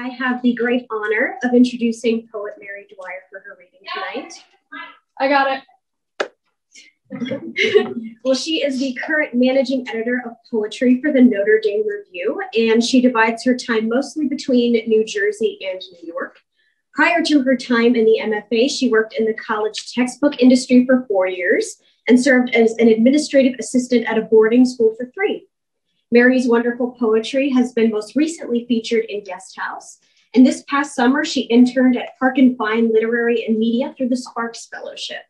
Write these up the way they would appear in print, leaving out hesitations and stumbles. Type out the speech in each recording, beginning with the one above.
I have the great honor of introducing poet Mary Dwyer for her reading tonight. I got it. Well, she is the current managing editor of poetry for the Notre Dame Review, and she divides her time mostly between New Jersey and New York. Prior to her time in the MFA, she worked in the college textbook industry for 4 years and served as an administrative assistant at a boarding school for 3. Mary's wonderful poetry has been most recently featured in Guest House, and this past summer, she interned at Park and Fine Literary and Media through the Sparks Fellowship.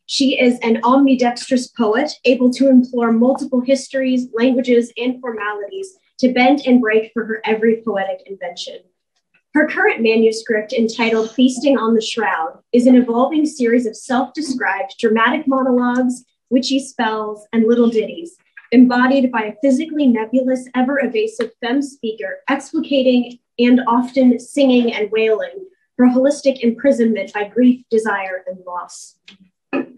She is an omnidextrous poet, able to implore multiple histories, languages, and formalities to bend and break for her every poetic invention. Her current manuscript, entitled Feasting on the Shroud, is an evolving series of self-described dramatic monologues, witchy spells, and little ditties, embodied by a physically nebulous, ever-evasive femme speaker, explicating and often singing and wailing her holistic imprisonment by grief, desire, and loss.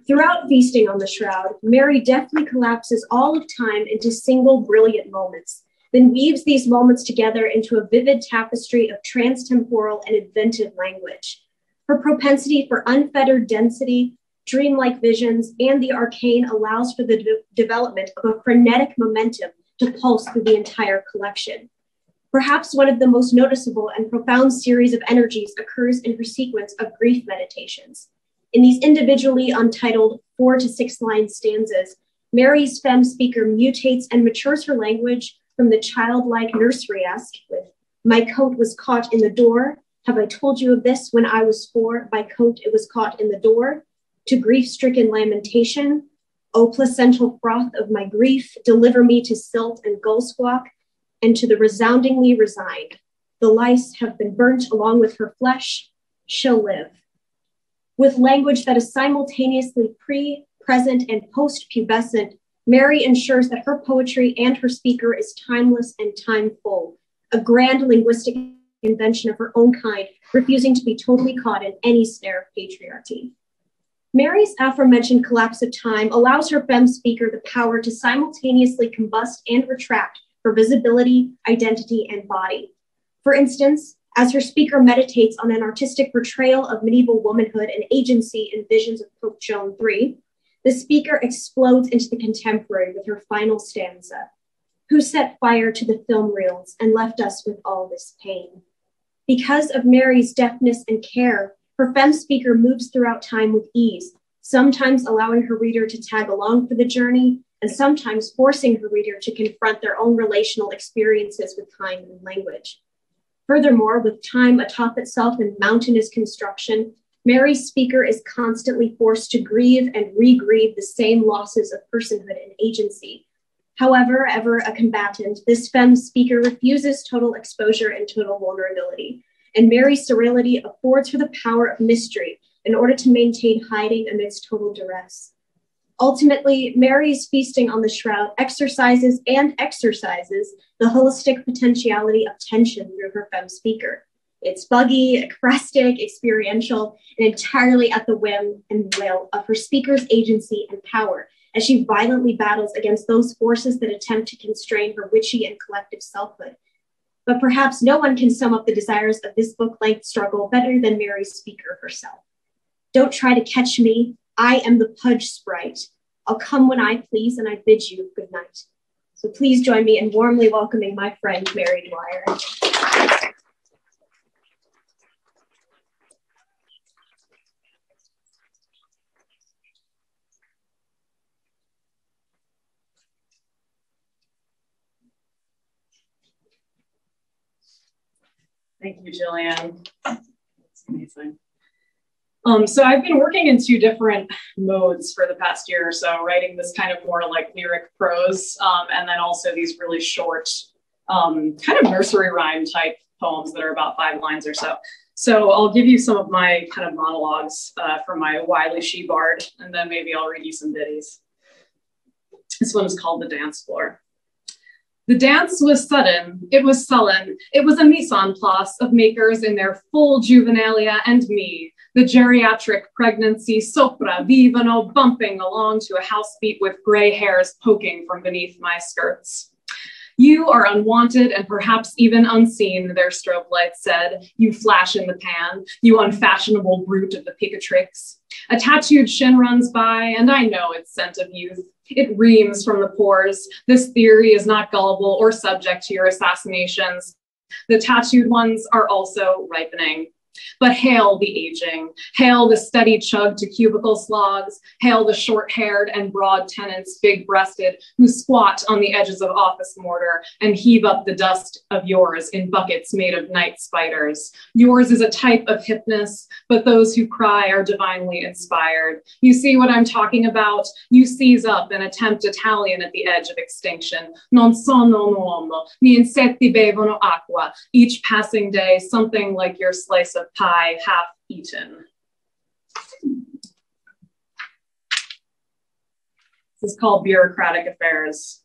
Throughout Feasting on the Shroud, Mary deftly collapses all of time into single brilliant moments, then weaves these moments together into a vivid tapestry of transtemporal and inventive language. Her propensity for unfettered density, dreamlike visions, and the arcane allows for the development of a frenetic momentum to pulse through the entire collection. Perhaps one of the most noticeable and profound series of energies occurs in her sequence of grief meditations. In these individually untitled 4 to 6 line stanzas, Mary's femme speaker mutates and matures her language from the childlike nursery-esque with, "My coat was caught in the door. Have I told you of this when I was 4? My coat, it was caught in the door," to grief-stricken lamentation. "O placental froth of my grief, deliver me to silt and gull squawk," and to the resoundingly resigned. "The lice have been burnt along with her flesh. She'll live." With language that is simultaneously pre, present, and post-pubescent, Mary ensures that her poetry and her speaker is timeless and timeful, a grand linguistic invention of her own kind, refusing to be totally caught in any snare of patriarchy. Mary's aforementioned collapse of time allows her femme speaker the power to simultaneously combust and retract for visibility, identity, and body. For instance, as her speaker meditates on an artistic portrayal of medieval womanhood and agency in Visions of Pope Joan III, the speaker explodes into the contemporary with her final stanza. "Who set fire to the film reels and left us with all this pain?" Because of Mary's deftness and care, her femme speaker moves throughout time with ease, sometimes allowing her reader to tag along for the journey, and sometimes forcing her reader to confront their own relational experiences with time and language. Furthermore, with time atop itself in mountainous construction, Mary's speaker is constantly forced to grieve and re-grieve the same losses of personhood and agency. However, ever a combatant, this femme speaker refuses total exposure and total vulnerability, and Mary's sterility affords her the power of mystery in order to maintain hiding amidst total duress. Ultimately, Mary's Feasting on the Shroud exercises the holistic potentiality of tension through her femme speaker. It's buggy, ekphrastic, experiential, and entirely at the whim and will of her speaker's agency and power as she violently battles against those forces that attempt to constrain her witchy and collective selfhood. But perhaps no one can sum up the desires of this book-length struggle better than Mary's speaker herself. "Don't try to catch me. I am the Pudge Sprite. I'll come when I please, and I bid you good night." So please join me in warmly welcoming my friend, Mary Dwyer. Thank you, Jillian. That's amazing. So I've been working in 2 different modes for the past year or so, writing this kind of more like lyric prose, and then also these really short, kind of nursery rhyme type poems that are about 5 lines or so. So I'll give you some of my kind of monologues from my wily she-bard, and then maybe I'll read you some ditties. This one is called The Dance Floor. The dance was sudden, it was sullen, it was a mise en place of makers in their full juvenilia and me, the geriatric pregnancy sopra vivano bumping along to a house beat with gray hairs poking from beneath my skirts. You are unwanted and perhaps even unseen, their strobe lights said. You flash in the pan, you unfashionable brute of the Picatrix. A tattooed shin runs by, and I know its scent of youth. It reams from the pores. This theory is not gullible or subject to your assassinations. The tattooed ones are also ripening. But hail the aging, hail the steady chug to cubicle slogs, hail the short-haired and broad tenants, big-breasted, who squat on the edges of office mortar and heave up the dust of yours in buckets made of night spiders. Yours is a type of hipness, but those who cry are divinely inspired. You see what I'm talking about? You seize up and attempt Italian at the edge of extinction. Non sono un uomo, gli insetti bevono acqua. Each passing day, something like your slice of pie half eaten. This is called Bureaucratic Affairs.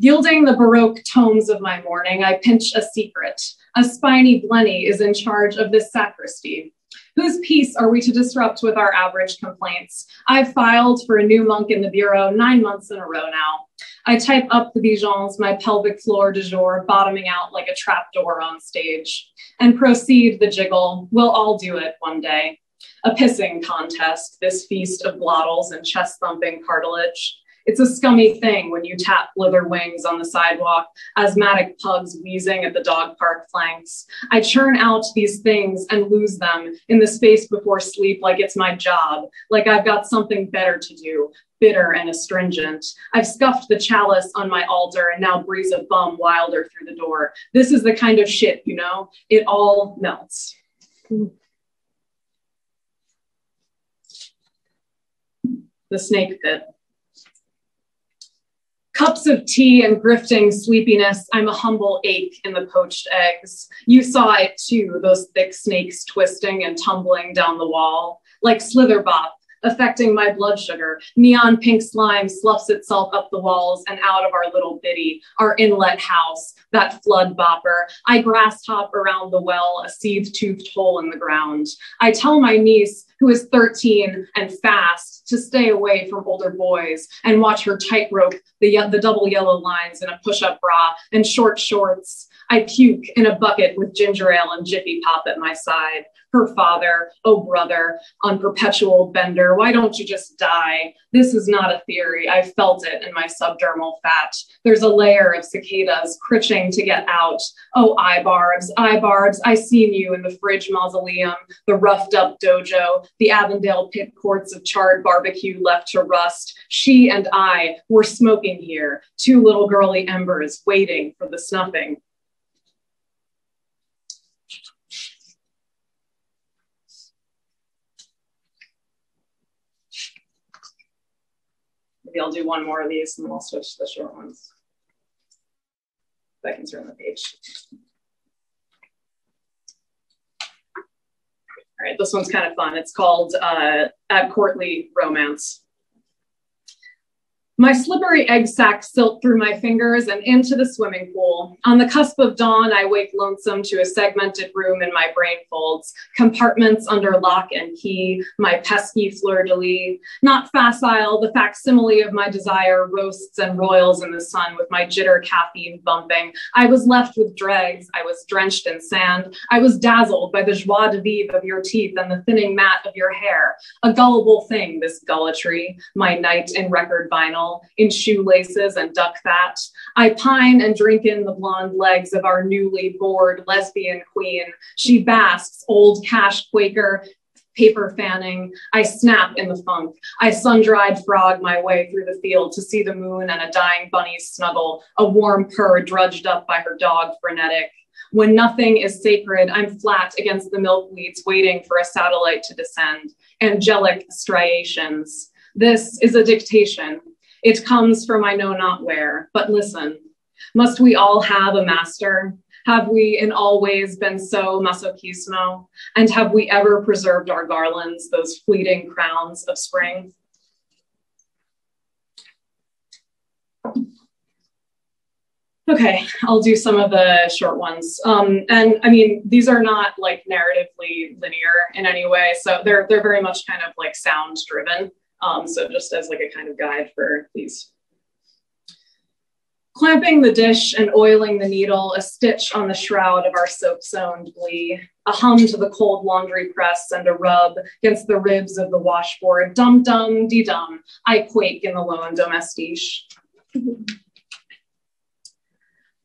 Gilding the Baroque tomes of my morning, I pinch a secret. A spiny blenny is in charge of this sacristy. Whose peace are we to disrupt with our average complaints? I've filed for a new monk in the bureau 9 months in a row now. I type up the Dijons, my pelvic floor du jour, bottoming out like a trapdoor on stage, and proceed the jiggle. We'll all do it one day. A pissing contest, this feast of blottles and chest-thumping cartilage. It's a scummy thing when you tap blither wings on the sidewalk, asthmatic pugs wheezing at the dog park flanks. I churn out these things and lose them in the space before sleep like it's my job, like I've got something better to do, bitter and astringent. I've scuffed the chalice on my altar and now breeze a bum wilder through the door. This is the kind of shit, you know? It all melts. The snake pit. Cups of tea and grifting sleepiness, I'm a humble ache in the poached eggs. You saw it too, those thick snakes twisting and tumbling down the wall. Like Slitherbop, affecting my blood sugar. Neon pink slime sloughs itself up the walls and out of our little biddy, our inlet house, that flood bopper. I grass hop around the well, a seed-toothed hole in the ground. I tell my niece, who is 13 and fast, to stay away from older boys and watch her tightrope the double yellow lines in a push-up bra and short shorts. I puke in a bucket with ginger ale and Jiffy Pop at my side. Her father, oh brother, on perpetual bender, why don't you just die? This is not a theory. I felt it in my subdermal fat. There's a layer of cicadas critching to get out. Oh, eyebarbs, I seen you in the fridge mausoleum, the roughed up dojo, the Avondale pit courts of charred barbecue left to rust. She and I were smoking here, two little girly embers waiting for the snuffing. Maybe I'll do one more of these and then I'll switch to the short ones. I can turn the page. All right, this one's kind of fun. It's called At Courtly Romance. My slippery egg sac silt through my fingers and into the swimming pool. On the cusp of dawn, I wake lonesome to a segmented room in my brain folds, compartments under lock and key, my pesky fleur-de-lis. Not facile, the facsimile of my desire roasts and roils in the sun with my jitter caffeine bumping. I was left with dregs. I was drenched in sand. I was dazzled by the joie de vivre of your teeth and the thinning mat of your hair. A gullible thing, this gulletry, my night in record vinyl, in shoelaces and duck fat. I pine and drink in the blonde legs of our newly bored lesbian queen. She basks, old cash Quaker, paper fanning. I snap in the funk. I sun-dried frog my way through the field to see the moon and a dying bunny's snuggle, a warm purr drudged up by her dog frenetic. When nothing is sacred, I'm flat against the milkweeds waiting for a satellite to descend. Angelic striations. This is a dictation. It comes from I know not where, but listen, must we all have a master? Have we in all ways been so masochismo? And have we ever preserved our garlands, those fleeting crowns of spring? Okay, I'll do some of the short ones. And I mean, these are not like narratively linear in any way. So they're very much kind of like sound driven. So just as like a kind of guide for these. Clamping the dish and oiling the needle, a stitch on the shroud of our soap-sown glee, a hum to the cold laundry press and a rub against the ribs of the washboard. Dum-dum-dee-dum, I quake in the lone domestique.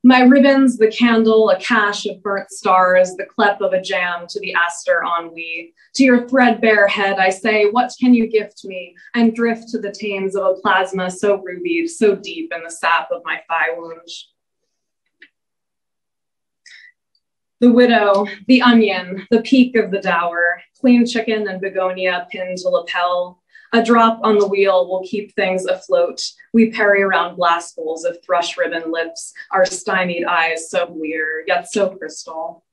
My ribbons, the candle, a cache of burnt stars, the clep of a jam to the aster ennui. To your threadbare head, I say, what can you gift me? And drift to the tames of a plasma so rubied, so deep in the sap of my thigh wound. The widow, the onion, the peak of the dower, clean chicken and begonia pinned to lapel. A drop on the wheel will keep things afloat. We parry around glass bowls of thrush ribbon lips, our stymied eyes so blear, yet so crystal.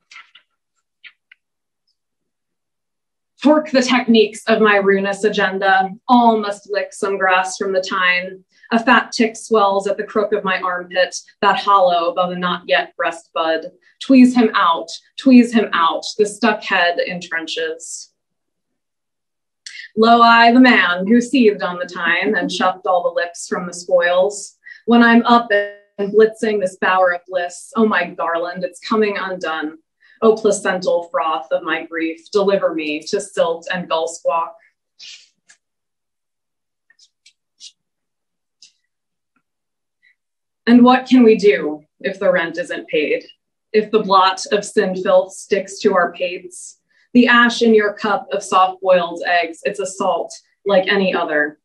Torque the techniques of my ruinous agenda. All must lick some grass from the tine. A fat tick swells at the crook of my armpit, that hollow above a not yet breast bud. Tweeze him out, the stuck head in trenches. Lo I, the man who seethed on the tine and shucked all the lips from the spoils. When I'm up and blitzing this bower of bliss, oh my garland, it's coming undone. Oh placental froth of my grief, deliver me to silt and gull squawk. And what can we do if the rent isn't paid? If the blot of sin filth sticks to our pates? The ash in your cup of soft-boiled eggs, it's a salt like any other.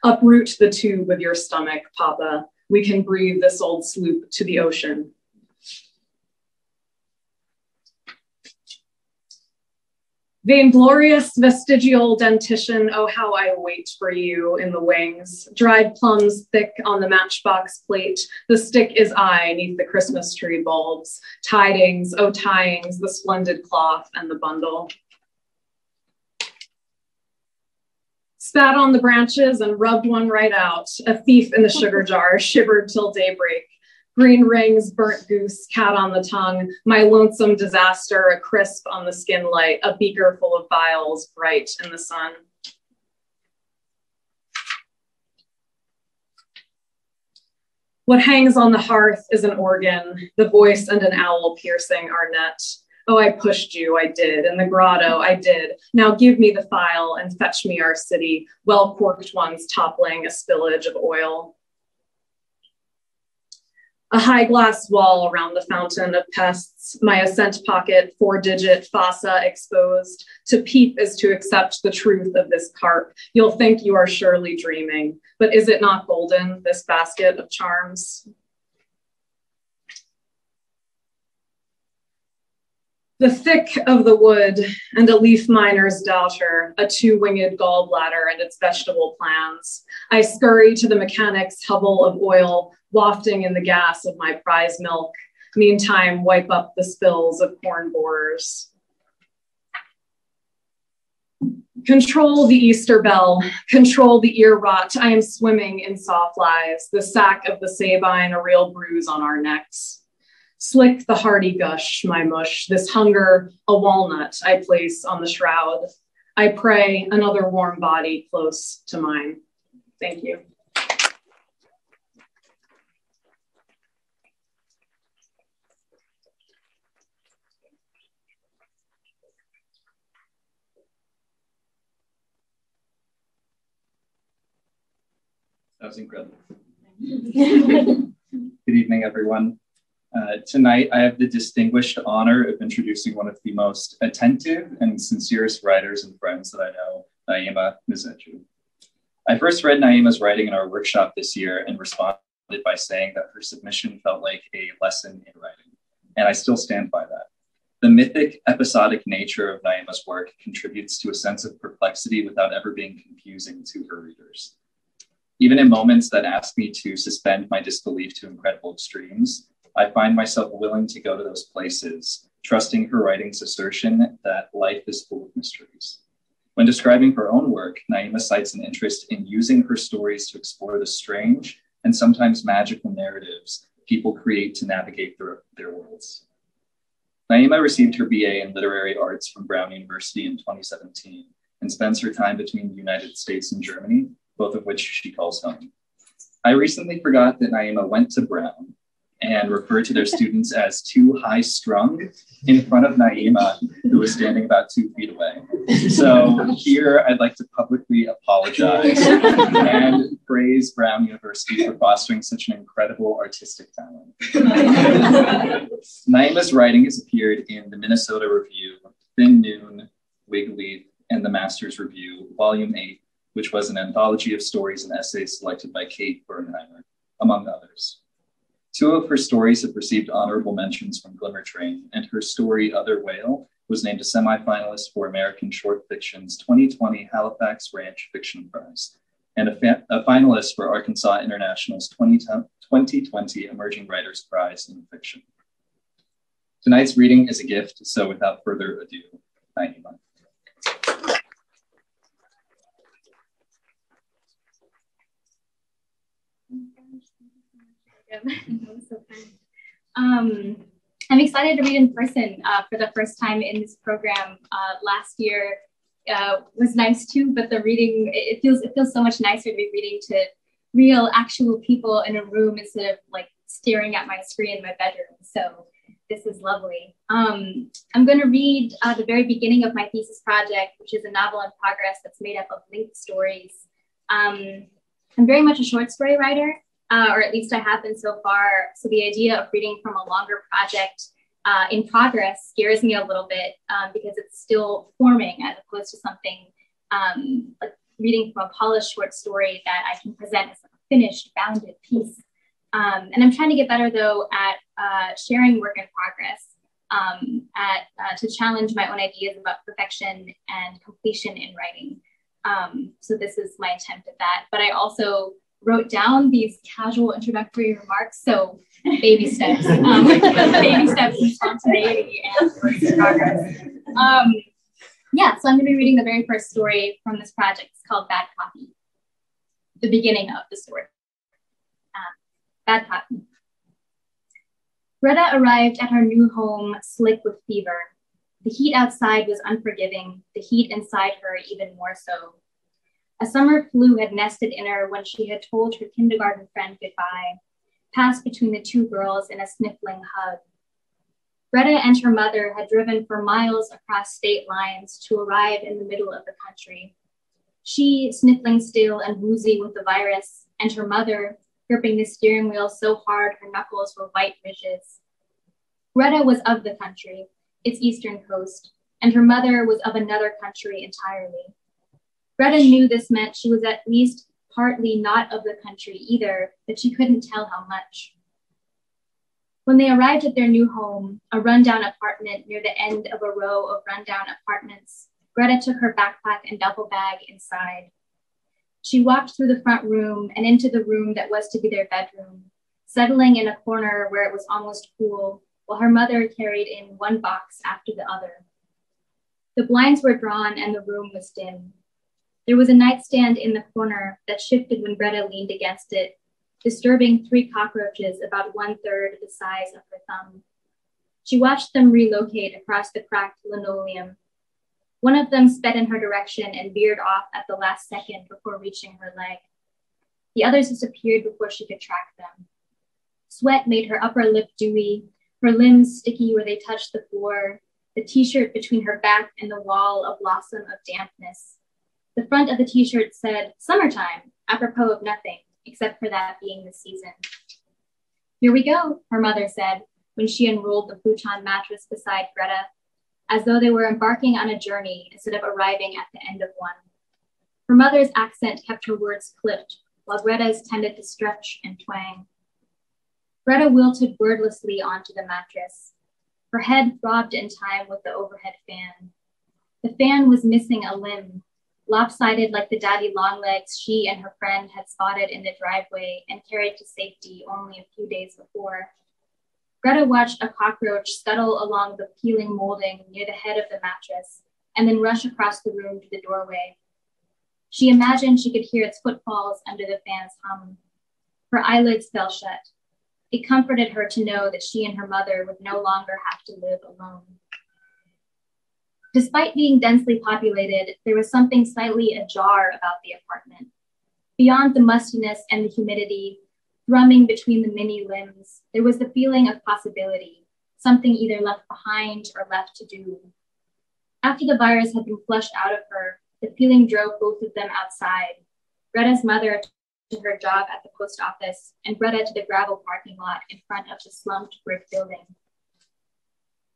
Uproot the tube of your stomach, Papa. We can breathe this old sloop to the ocean. Vainglorious vestigial dentition, oh how I wait for you in the wings. Dried plums thick on the matchbox plate. The stick is I neath the Christmas tree bulbs. Tidings, oh tyings, the splendid cloth and the bundle. Spat on the branches and rubbed one right out. A thief in the sugar jar, shivered till daybreak. Green rings, burnt goose, cat on the tongue, my lonesome disaster, a crisp on the skin light, a beaker full of vials, bright in the sun. What hangs on the hearth is an organ, the voice and an owl piercing our net. Oh, I pushed you, I did, in the grotto, I did. Now give me the file and fetch me our city, well-corked ones toppling a spillage of oil. A high glass wall around the fountain of pests, my ascent pocket, 4-digit fossa exposed. To peep is to accept the truth of this carp. You'll think you are surely dreaming, but is it not golden, this basket of charms? The thick of the wood and a leaf miner's daughter, a 2-winged gallbladder and its vegetable plans. I scurry to the mechanic's hovel of oil, wafting in the gas of my prize milk. Meantime, wipe up the spills of corn borers. Control the Easter bell, control the ear rot. I am swimming in sawflies, the sack of the sabine, a real bruise on our necks. Slick the hearty gush, my mush, this hunger, a walnut I place on the shroud. I pray another warm body close to mine. Thank you. That was incredible. Good evening, everyone. Tonight, I have the distinguished honor of introducing one of the most attentive and sincerest writers and friends that I know, Naima Msechu. I first read Naima's writing in our workshop this year and responded by saying that her submission felt like a lesson in writing, and I still stand by that. The mythic, episodic nature of Naima's work contributes to a sense of perplexity without ever being confusing to her readers. Even in moments that ask me to suspend my disbelief to incredible extremes, I find myself willing to go to those places, trusting her writing's assertion that life is full of mysteries. When describing her own work, Naima cites an interest in using her stories to explore the strange and sometimes magical narratives people create to navigate through their worlds. Naima received her BA in Literary Arts from Brown University in 2017 and spends her time between the United States and Germany, both of which she calls home. I recently forgot that Naima went to Brown and referred to their students as too high-strung in front of Naima, who was standing about 2 feet away. So here I'd like to publicly apologize and praise Brown University for fostering such an incredible artistic talent. Naima's writing has appeared in the Minnesota Review, Thin Noon, Wig Leaf, and the Masters Review, Volume 8, which was an anthology of stories and essays selected by Kate Bernheimer, among others. 2 of her stories have received honorable mentions from Glimmer Train, and her story, Other Whale, was named a semifinalist for American Short Fiction's 2020 Halifax Ranch Fiction Prize, and a finalist for Arkansas International's 2020 Emerging Writers Prize in Fiction. Tonight's reading is a gift, so without further ado, Naima. I'm excited to read in person for the first time in this program. Last year was nice too, but the reading, it feels so much nicer to be reading to real, actual people in a room instead of like staring at my screen in my bedroom. So this is lovely. I'm going to read the very beginning of my thesis project, which is a novel in progress that's made up of linked stories. I'm very much a short story writer. Or at least I have been so far. So the idea of reading from a longer project in progress scares me a little bit because it's still forming as opposed to something like reading from a polished short story that I can present as a finished, bounded piece. And I'm trying to get better though at sharing work in progress, to challenge my own ideas about perfection and completion in writing. So this is my attempt at that. But I also wrote down these casual introductory remarks, so baby steps, baby steps in spontaneity and work in progress. Yeah, so I'm going to be reading the very first story from this project. It's called Bad Copy, the beginning of the story. Bad Copy. Greta arrived at her new home slick with fever. The heat outside was unforgiving, the heat inside her even more so. A summer flu had nested in her when she had told her kindergarten friend goodbye, passed between the 2 girls in a sniffling hug. Greta and her mother had driven for miles across state lines to arrive in the middle of the country. She, sniffling still and woozy with the virus, and her mother, gripping the steering wheel so hard her knuckles were white ridges. Greta was of the country, its eastern coast, and her mother was of another country entirely. Greta knew this meant she was at least partly not of the country either, but she couldn't tell how much. When they arrived at their new home, a rundown apartment near the end of a row of rundown apartments, Greta took her backpack and duffel bag inside. She walked through the front room and into the room that was to be their bedroom, settling in a corner where it was almost cool, while her mother carried in one box after the other. The blinds were drawn and the room was dim. There was a nightstand in the corner that shifted when Greta leaned against it, disturbing 3 cockroaches about 1/3 the size of her thumb. She watched them relocate across the cracked linoleum. One of them sped in her direction and veered off at the last second before reaching her leg. The others disappeared before she could track them. Sweat made her upper lip dewy, her limbs sticky where they touched the floor, the t-shirt between her back and the wall a blossom of dampness. The front of the t-shirt said, "Summertime," apropos of nothing, except for that being the season. "Here we go," her mother said, when she unrolled the futon mattress beside Greta, as though they were embarking on a journey instead of arriving at the end of one. Her mother's accent kept her words clipped, while Greta's tended to stretch and twang. Greta wilted wordlessly onto the mattress. Her head throbbed in time with the overhead fan. The fan was missing a limb, lopsided like the daddy longlegs she and her friend had spotted in the driveway and carried to safety only a few days before. Greta watched a cockroach scuttle along the peeling molding near the head of the mattress and then rush across the room to the doorway. She imagined she could hear its footfalls under the fan's hum. Her eyelids fell shut. It comforted her to know that she and her mother would no longer have to live alone. Despite being densely populated, there was something slightly ajar about the apartment. Beyond the mustiness and the humidity, thrumming between the many limbs, there was the feeling of possibility, something either left behind or left to do. After the virus had been flushed out of her, the feeling drove both of them outside. Greta's mother to her job at the post office, and Greta to the gravel parking lot in front of the slumped brick building.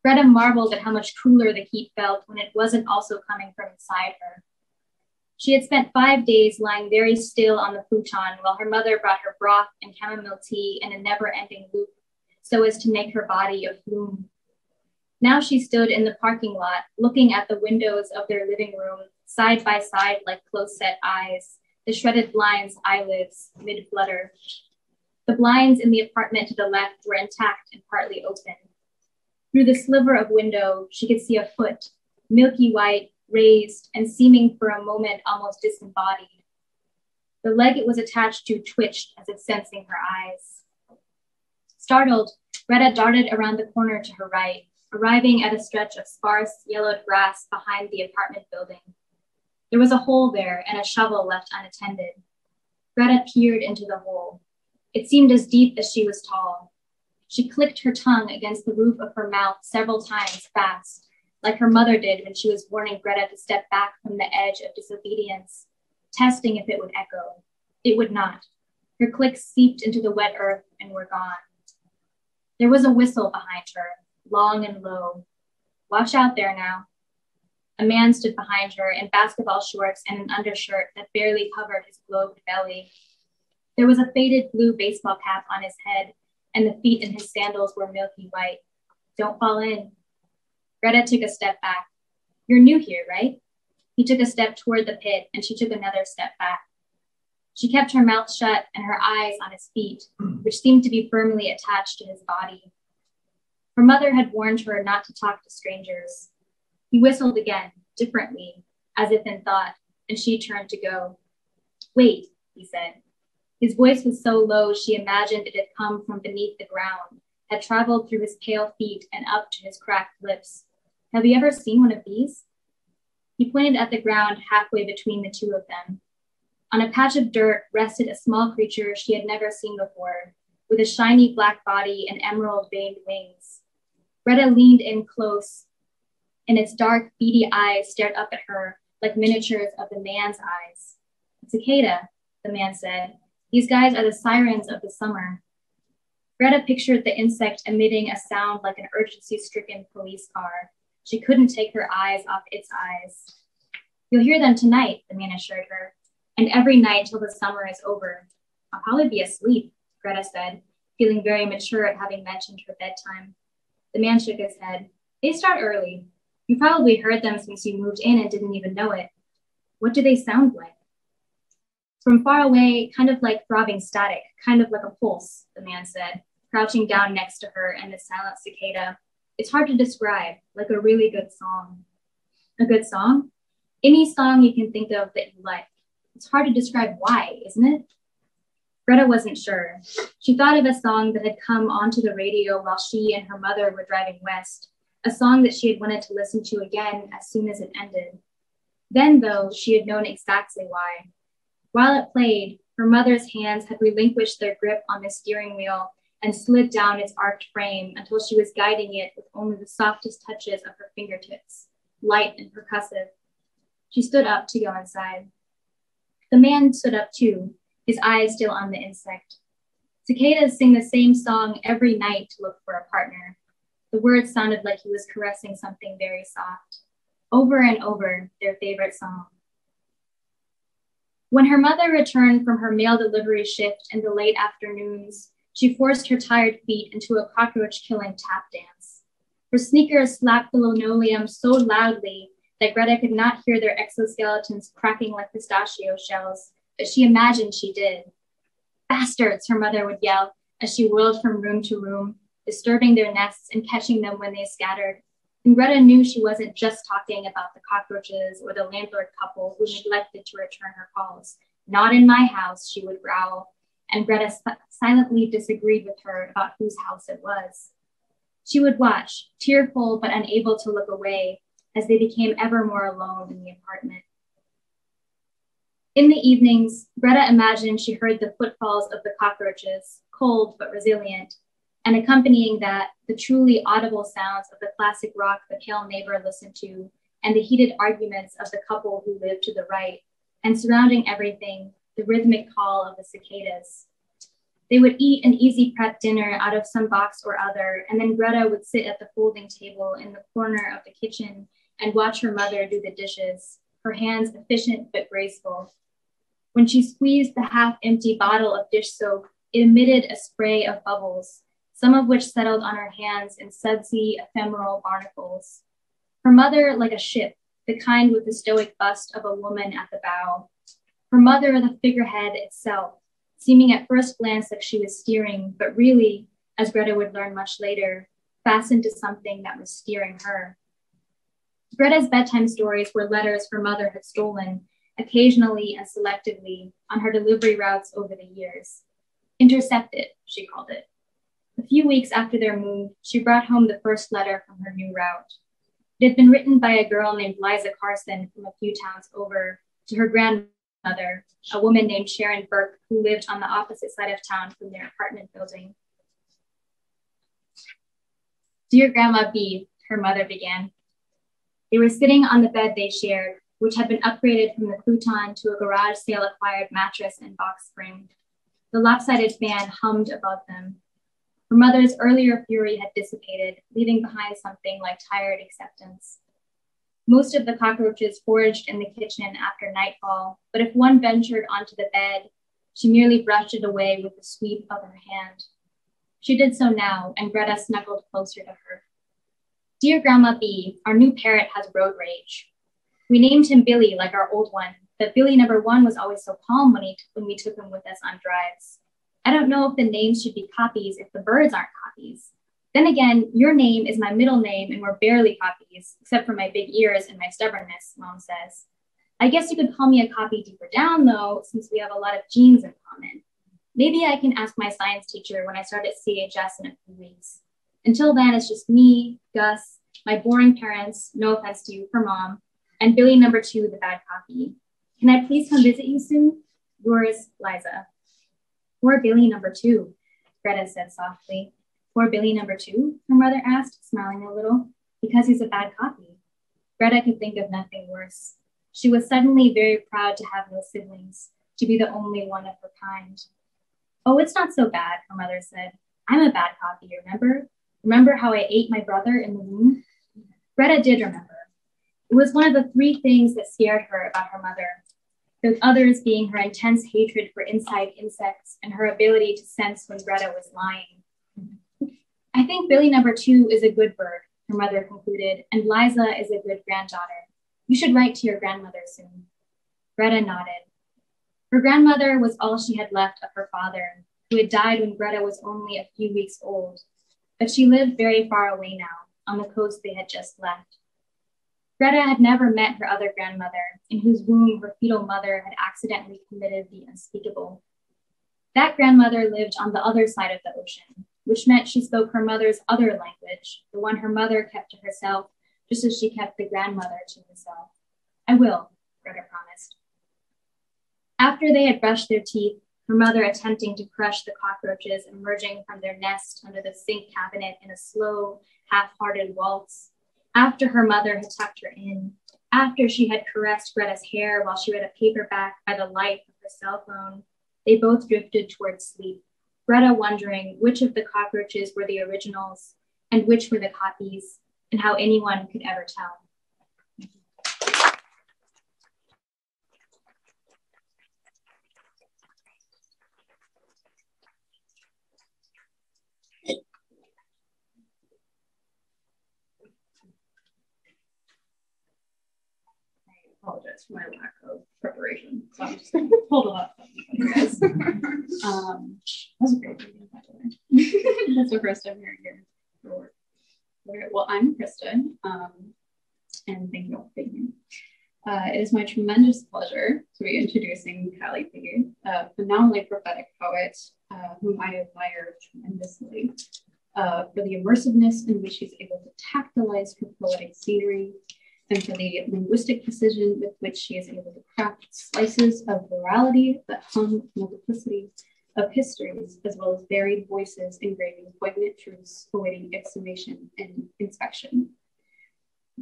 Greta marveled at how much cooler the heat felt when it wasn't also coming from inside her. She had spent 5 days lying very still on the futon while her mother brought her broth and chamomile tea in a never-ending loop so as to make her body a flume. Now she stood in the parking lot, looking at the windows of their living room, side by side like close-set eyes, the shredded blinds' eyelids mid-flutter. The blinds in the apartment to the left were intact and partly open. Through the sliver of window, she could see a foot, milky white, raised, and seeming for a moment almost disembodied. The leg it was attached to twitched as if sensing her eyes. Startled, Greta darted around the corner to her right, arriving at a stretch of sparse, yellowed grass behind the apartment building. There was a hole there and a shovel left unattended. Greta peered into the hole. It seemed as deep as she was tall. She clicked her tongue against the roof of her mouth several times fast, like her mother did when she was warning Greta to step back from the edge of disobedience, testing if it would echo. It would not. Her clicks seeped into the wet earth and were gone. There was a whistle behind her, long and low. Watch out there now. A man stood behind her in basketball shorts and an undershirt that barely covered his globed belly. There was a faded blue baseball cap on his head, and the feet in his sandals were milky white. Don't fall in. Greta took a step back. You're new here, right? He took a step toward the pit, and she took another step back. She kept her mouth shut and her eyes on his feet, which seemed to be firmly attached to his body. Her mother had warned her not to talk to strangers. He whistled again, differently, as if in thought, and she turned to go. Wait, he said. His voice was so low she imagined it had come from beneath the ground, had traveled through his pale feet and up to his cracked lips. Have you ever seen one of these? He pointed at the ground halfway between the two of them. On a patch of dirt rested a small creature she had never seen before, with a shiny black body and emerald-veined wings. Greta leaned in close, and its dark, beady eyes stared up at her like miniatures of the man's eyes. Cicada, the man said. These guys are the sirens of the summer. Greta pictured the insect emitting a sound like an urgency-stricken police car. She couldn't take her eyes off its eyes. You'll hear them tonight, the man assured her, and every night till the summer is over. I'll probably be asleep, Greta said, feeling very mature at having mentioned her bedtime. The man shook his head. They start early. You probably heard them since you moved in and didn't even know it. What do they sound like? From far away, kind of like throbbing static, kind of like a pulse, the man said, crouching down next to her and the silent cicada. It's hard to describe, like a really good song. A good song? Any song you can think of that you like. It's hard to describe why, isn't it? Greta wasn't sure. She thought of a song that had come onto the radio while she and her mother were driving west, a song that she had wanted to listen to again as soon as it ended. Then, though, she had known exactly why. While it played, her mother's hands had relinquished their grip on the steering wheel and slid down its arched frame until she was guiding it with only the softest touches of her fingertips, light and percussive. She stood up to go inside. The man stood up too, his eyes still on the insect. Cicadas sing the same song every night to look for a partner. The words sounded like he was caressing something very soft. Over and over, their favorite song. When her mother returned from her mail delivery shift in the late afternoons, she forced her tired feet into a cockroach-killing tap dance. Her sneakers slapped the linoleum so loudly that Greta could not hear their exoskeletons cracking like pistachio shells, but she imagined she did. Bastards, her mother would yell as she whirled from room to room, disturbing their nests and catching them when they scattered. And Greta knew she wasn't just talking about the cockroaches or the landlord couple who neglected to return her calls. Not in my house, she would growl, and Greta silently disagreed with her about whose house it was. She would watch, tearful but unable to look away, as they became ever more alone in the apartment. In the evenings, Greta imagined she heard the footfalls of the cockroaches, cold but resilient, and accompanying that, the truly audible sounds of the classic rock the pale neighbor listened to, and the heated arguments of the couple who lived to the right, and surrounding everything, the rhythmic call of the cicadas. They would eat an easy prep dinner out of some box or other, and then Greta would sit at the folding table in the corner of the kitchen and watch her mother do the dishes, her hands efficient but graceful. When she squeezed the half-empty bottle of dish soap, it emitted a spray of bubbles, some of which settled on her hands in sudsy, ephemeral barnacles. Her mother like a ship, the kind with the stoic bust of a woman at the bow. Her mother the figurehead itself, seeming at first glance like she was steering, but really, as Greta would learn much later, fastened to something that was steering her. Greta's bedtime stories were letters her mother had stolen, occasionally and selectively, on her delivery routes over the years. Intercepted, she called it. A few weeks after their move, she brought home the first letter from her new route. It had been written by a girl named Liza Carson from a few towns over to her grandmother, a woman named Sharon Burke, who lived on the opposite side of town from their apartment building. Dear Grandma B, her mother began. They were sitting on the bed they shared, which had been upgraded from the futon to a garage sale acquired mattress and box spring. The lopsided fan hummed above them. Her mother's earlier fury had dissipated, leaving behind something like tired acceptance. Most of the cockroaches foraged in the kitchen after nightfall, but if one ventured onto the bed, she merely brushed it away with a sweep of her hand. She did so now, and Greta snuggled closer to her. Dear Grandma B, our new parrot has road rage. We named him Billy like our old one, but Billy number 1 was always so calm when we took him with us on drives. I don't know if the names should be copies if the birds aren't copies. Then again, your name is my middle name and we're barely copies, except for my big ears and my stubbornness, Mom says. I guess you could call me a copy deeper down though, since we have a lot of genes in common. Maybe I can ask my science teacher when I start at CHS in a few weeks. Until then, it's just me, Gus, my boring parents, no offense to you for Mom, and Billy number 2, the bad copy. Can I please come visit you soon? Yours, Liza. Poor Billy number 2, Greta said softly. Poor Billy number 2, her mother asked, smiling a little. Because he's a bad copy. Greta could think of nothing worse. She was suddenly very proud to have no siblings, to be the only one of her kind. Oh, it's not so bad, her mother said. I'm a bad copy, remember? Remember how I ate my brother in the womb? Greta did remember. It was one of the 3 things that scared her about her mother. The others being her intense hatred for inside insects and her ability to sense when Greta was lying. I think Billy number 2 is a good bird, her mother concluded, and Liza is a good granddaughter. You should write to your grandmother soon. Greta nodded. Her grandmother was all she had left of her father, who had died when Greta was only a few weeks old, but she lived very far away now, on the coast they had just left. Greta had never met her other grandmother, in whose womb her fetal mother had accidentally committed the unspeakable. That grandmother lived on the other side of the ocean, which meant she spoke her mother's other language, the one her mother kept to herself, just as she kept the grandmother to herself. I will, Greta promised. After they had brushed their teeth, her mother attempting to crush the cockroaches emerging from their nest under the sink cabinet in a slow, half-hearted waltz, after her mother had tucked her in, after she had caressed Greta's hair while she read a paperback by the light of her cell phone, they both drifted towards sleep, Greta wondering which of the cockroaches were the originals and which were the copies, and how anyone could ever tell. Apologize for my lack of preparation. So I'm just going to hold it up. Guys. That was a great reading, by the way. That's the first time hearing your work. Okay, well, I'm Kristen, and thank you all for being here. It is my tremendous pleasure to be introducing Kalie Pead, a phenomenally prophetic poet whom I admire tremendously for the immersiveness in which she's able to tactilize her poetic scenery and for the linguistic precision with which she is able to craft slices of virality that hum multiplicity of histories, as well as varied voices engraving poignant truths awaiting exhumation and inspection.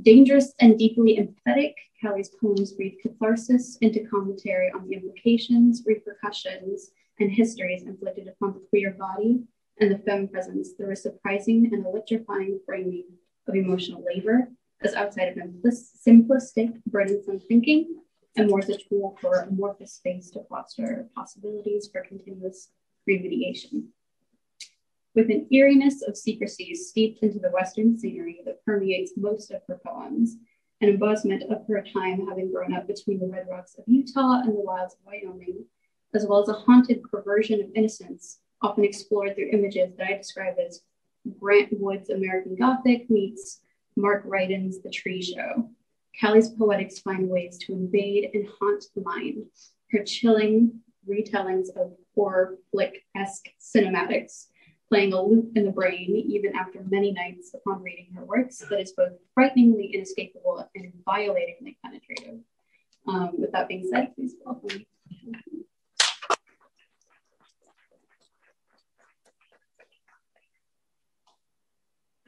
Dangerous and deeply empathetic, Kalie's poems breathe catharsis into commentary on the implications, repercussions, and histories inflicted upon the queer body and the femme presence through a surprising and electrifying framing of emotional labor as outside of simplistic, burdensome thinking, and more as a tool for amorphous space to foster possibilities for continuous remediation. With an eeriness of secrecy steeped into the Western scenery that permeates most of her poems, an embodiment of her time having grown up between the red rocks of Utah and the wilds of Wyoming, as well as a haunted perversion of innocence, often explored through images that I describe as Grant Wood's American Gothic meets Mark Ryden's The Tree Show. Kalie's poetics find ways to invade and haunt the mind. Her chilling retellings of horror flick-esque cinematics, playing a loop in the brain even after many nights upon reading her works that is both frighteningly inescapable and violatingly penetrative. With that being said, please welcome me.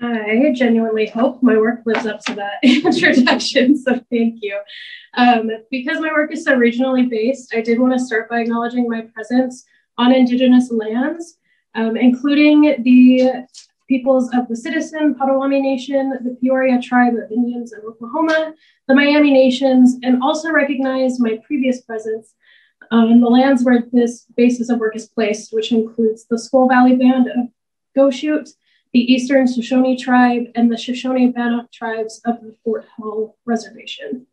I genuinely hope my work lives up to that introduction, so thank you. Because my work is so regionally based, I did want to start by acknowledging my presence on Indigenous lands, including the peoples of the Citizen Potawatomi Nation, the Peoria Tribe of Indians in Oklahoma, the Miami Nations, and also recognize my previous presence on the lands where this basis of work is placed, which includes the Skull Valley Band of Goshute, the Eastern Shoshone Tribe, and the Shoshone-Bannock tribes of the Fort Hall Reservation.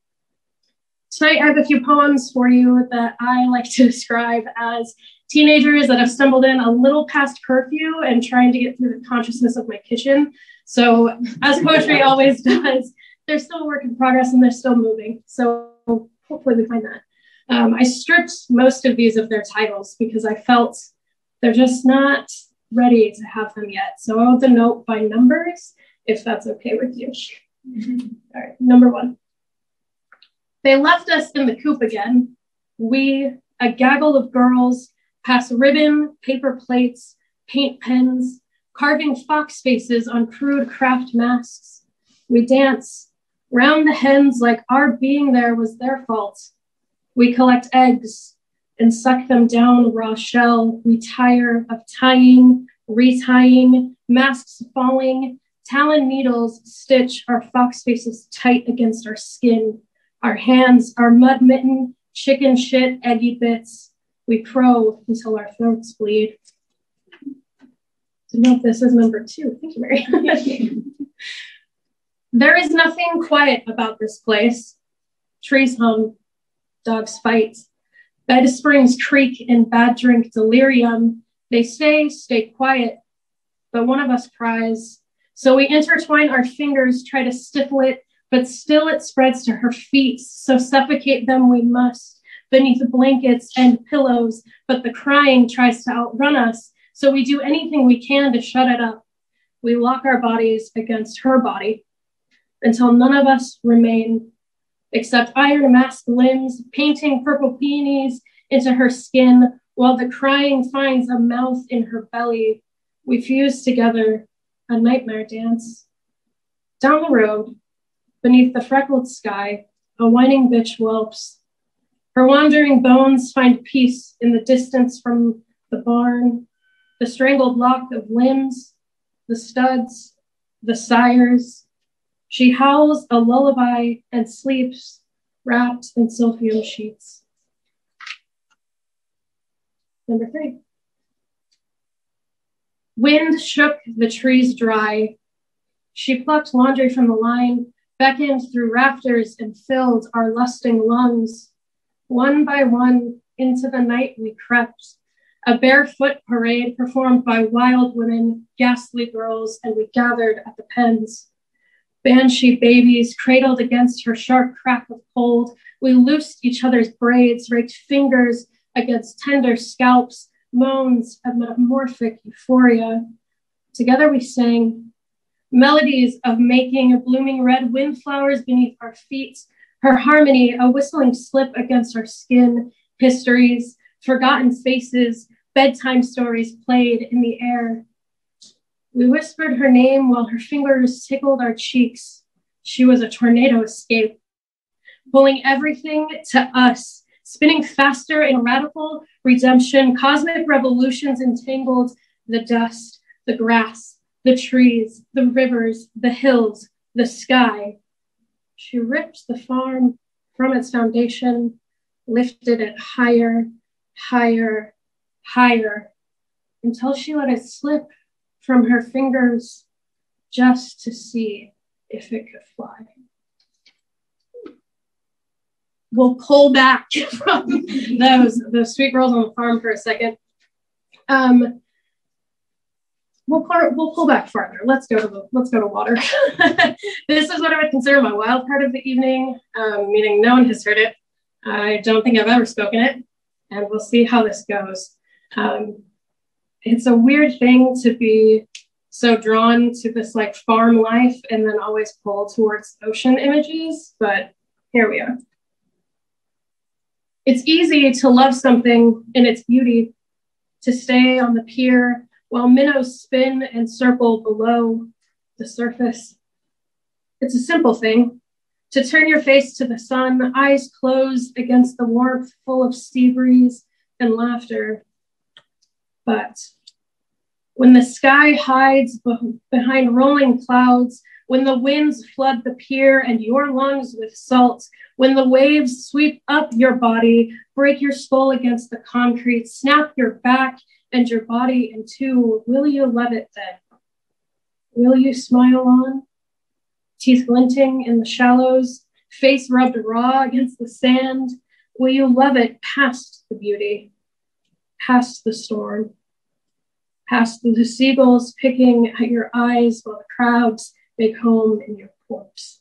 Tonight, I have a few poems for you that I like to describe as teenagers that have stumbled in a little past curfew and trying to get through the consciousness of my kitchen. So, as poetry always does, they're still a work in progress and they're still moving. So, hopefully we find that. I stripped most of these of their titles because I felt they're just not ready to have them yet. So I want to note by numbers, if that's okay with you. All right, number 1. They left us in the coop again. We, a gaggle of girls, pass ribbon, paper plates, paint pens, carving fox faces on crude craft masks. We dance round the hens like our being there was their fault. We collect eggs and suck them down raw shell. We tire of tying, retying, masks falling, talon needles stitch our fox faces tight against our skin. Our hands are mud mitten, chicken shit, eggy bits. We crow until our throats bleed. To note this is number 2. Thank you, Mary. There is nothing quiet about this place. Trees hum, dogs fight. Bed springs creak in bad drink delirium. They say, stay quiet, but one of us cries. So we intertwine our fingers, try to stifle it, but still it spreads to her feet. So suffocate them we must, beneath blankets and pillows, but the crying tries to outrun us. So we do anything we can to shut it up. We lock our bodies against her body until none of us remain except iron masked limbs, painting purple peonies into her skin, while the crying finds a mouth in her belly. We fuse together a nightmare dance. Down the road, beneath the freckled sky, a whining bitch whelps. Her wandering bones find peace in the distance from the barn, the strangled lock of limbs, the studs, the sires. She howls a lullaby and sleeps wrapped in silphium sheets. Number 3. Wind shook the trees dry. She plucked laundry from the line, beckoned through rafters and filled our lusting lungs. One by one into the night we crept, a barefoot parade performed by wild women, ghastly girls, and we gathered at the pens. Banshee babies cradled against her sharp crack of cold. We loosed each other's braids, raked fingers against tender scalps, moans of metamorphic euphoria. Together we sang, melodies of making blooming red windflowers beneath our feet, her harmony, a whistling slip against our skin, histories, forgotten faces, bedtime stories played in the air. We whispered her name while her fingers tickled our cheeks. She was a tornado escape, pulling everything to us, spinning faster in radical redemption, cosmic revolutions entangled the dust, the grass, the trees, the rivers, the hills, the sky. She ripped the farm from its foundation, lifted it higher, higher, higher, until she let it slip from her fingers just to see if it could fly. We'll pull back from those sweet girls on the farm for a second. We'll pull back farther. Let's go to water. This is what I would consider my wild part of the evening, meaning no one has heard it. I don't think I've ever spoken it, and we'll see how this goes. It's a weird thing to be so drawn to this like farm life and then always pull towards ocean images, but here we are. It's easy to love something in its beauty, to stay on the pier while minnows spin and circle below the surface. It's a simple thing, to turn your face to the sun, eyes closed against the warmth full of sea breeze and laughter. But when the sky hides behind rolling clouds, when the winds flood the pier and your lungs with salt, when the waves sweep up your body, break your skull against the concrete, snap your back and your body in two, will you love it then? Will you smile on? Teeth glinting in the shallows, face rubbed raw against the sand, will you love it past the beauty, past the storm, past the seagulls picking at your eyes while the crowds make home in your corpse?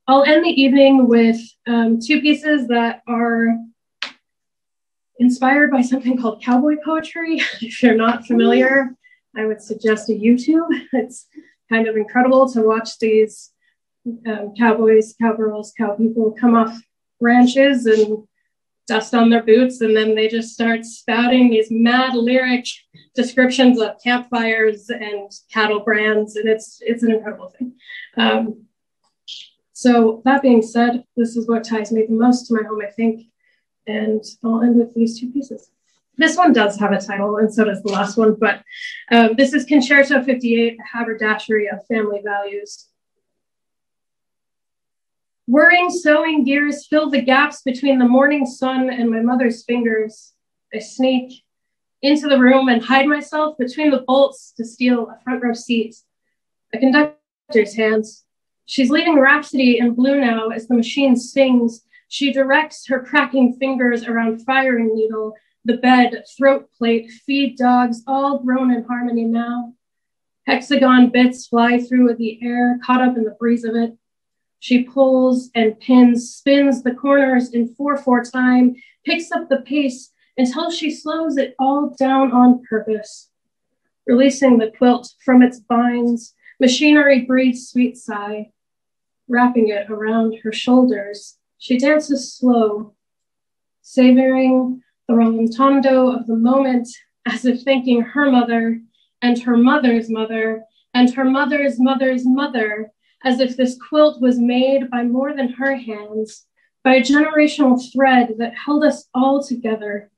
I'll end the evening with two pieces that are inspired by something called Cowboy Poetry. If you're not familiar, I would suggest a YouTube. It's kind of incredible to watch these cowboys, cowgirls, cow people come off ranches and dust on their boots, and then they just start spouting these mad lyric descriptions of campfires and cattle brands, and it's an incredible thing. So that being said, this is what ties me the most to my home, I think, and I'll end with these two pieces. This one does have a title, and so does the last one, but this is Concerto 58, a haberdashery of family values. Whirring sewing gears fill the gaps between the morning sun and my mother's fingers. I sneak into the room and hide myself between the bolts to steal a front row seat. A conductor's hands. She's leading Rhapsody in blue now as the machine sings. She directs her cracking fingers around firing needle, the bed, throat plate, feed dogs, all grown in harmony now. Hexagon bits fly through the air, caught up in the breeze of it. She pulls and pins, spins the corners in 4/4 time, picks up the pace until she slows it all down on purpose. Releasing the quilt from its binds, machinery breathes sweet sigh. Wrapping it around her shoulders, she dances slow, savoring the rallentando of the moment as if thanking her mother and her mother's mother and her mother's mother's mother, as if this quilt was made by more than her hands, by a generational thread that held us all together.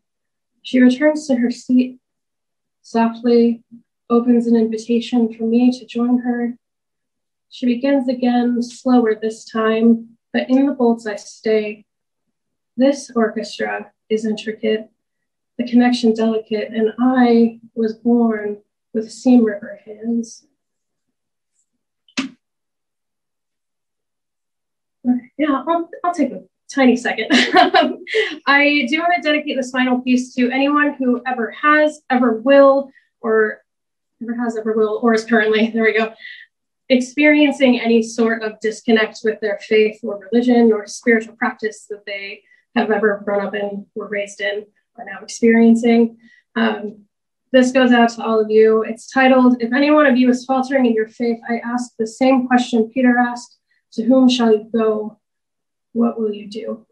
She returns to her seat, softly opens an invitation for me to join her. She begins again, slower this time, but in the bolts I stay. This orchestra is intricate, the connection delicate, and I was born with seam ripper hands. Yeah, I'll take a tiny second. I do want to dedicate this final piece to anyone who ever has, ever will, or is currently, there we go, experiencing any sort of disconnect with their faith or religion or spiritual practice that they have ever grown up in, were raised in, are now experiencing. This goes out to all of you. It's titled, If Any One of You is Faltering in Your Faith, I ask the same question Peter asked, to whom shall you go? What will you do?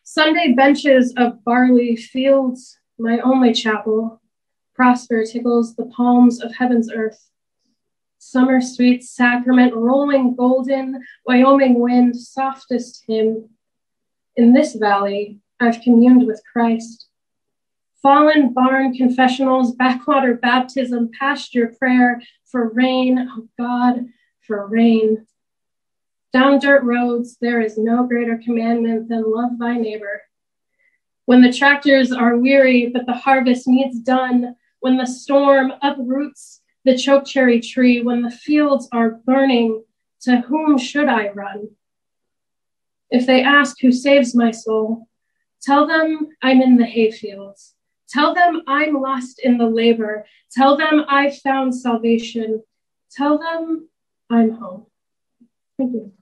Sunday benches of barley fields, my only chapel, prosper tickles the palms of heaven's earth. Summer sweet sacrament, rolling golden, Wyoming wind, softest hymn. In this valley, I've communed with Christ. Fallen barn confessionals, backwater baptism, pasture prayer for rain, oh God, for rain. Down dirt roads, there is no greater commandment than love thy neighbor. When the tractors are weary, but the harvest needs done, when the storm uproots the chokecherry tree, when the fields are burning, to whom should I run? If they ask who saves my soul, tell them I'm in the hayfields. Tell them I'm lost in the labor. Tell them I've found salvation. Tell them I'm home. Thank you.